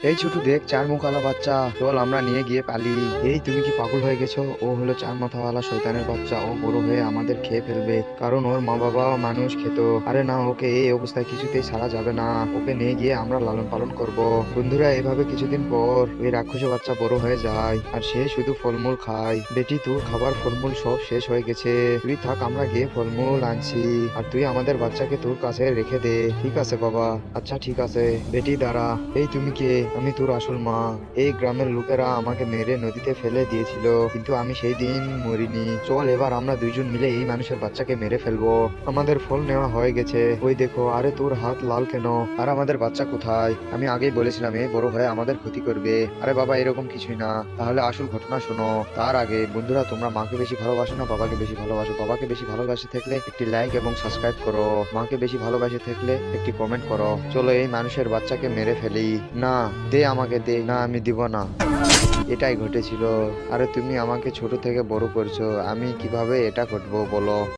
এই ছোট দেখ, চার মুখওয়ালা বাচ্চা, চল আমরা নিয়ে গিয়ে পালি। এই তুমি কি পাগল হয়ে গেছো? ও হলো চার মাথাওয়ালা শয়তানের বাচ্চা। ও বড় হয়ে আমাদের খেয়ে ফেলবে, কারণ ওর মা বাবা মানুষ খেত। আরে না, ওকে এই অবস্থায় কিছুতেই ছাড়া যাবে না। ওকে নিয়ে গিয়ে আমরা লালন পালন করব। বন্ধুরা, এভাবে কিছুদিন পর ওই রাক্ষসী বাচ্চা বড় হয়ে যায় আর সে শুধু ফলমূল খায়। বেটি, তোর খাবার ফলমূল সব শেষ হয়ে গেছে। তুই থাক, আমরা গিয়ে ফলমূল আনছি। আর তুই আমাদের বাচ্চাকে তোর কাছে রেখে দে। ঠিক আছে বাবা। আচ্ছা ঠিক আছে। বেটি দাঁড়া। এই তুমি কে? আমি তোর আসল মা। এই গ্রামের লোকেরা আমাকে মেরে নদীতে ফেলে দিয়েছিল, কিন্তু আমি সেই দিন মরিনি। চল এবার আমরা দুইজন মিলে এই মানুষের বাচ্চাকে মেরে ফেলবো। আমাদের ফল নেওয়া হয়ে গেছে, ওই দেখো। আরে তোর হাত লাল কেন? আর আমাদের বাচ্চা কোথায়? আমি আগেই বলেছিলাম এ বড় হয়ে আমাদের ক্ষতি করবে। আরে বাবা, এরকম কিছুই না। তাহলে আসল ঘটনা শোনো। তার আগে বন্ধুরা, তোমরা মাকে বেশি ভালোবাসো না বাবাকে বেশি ভালোবাসো? বাবাকে বেশি ভালোবাসে থাকলে একটি লাইক এবং সাবস্ক্রাইব করো। মাকে বেশি ভালোবাসে থাকলে একটি কমেন্ট করো। চলো এই মানুষের বাচ্চাকে মেরে ফেলি। না, দে আমাকে দে। না, আমি দিব না। এটাই ঘটেছিল। আরে তুমি আমাকে ছোট থেকে বড় করছো, আমি কিভাবে এটা করবো বলো?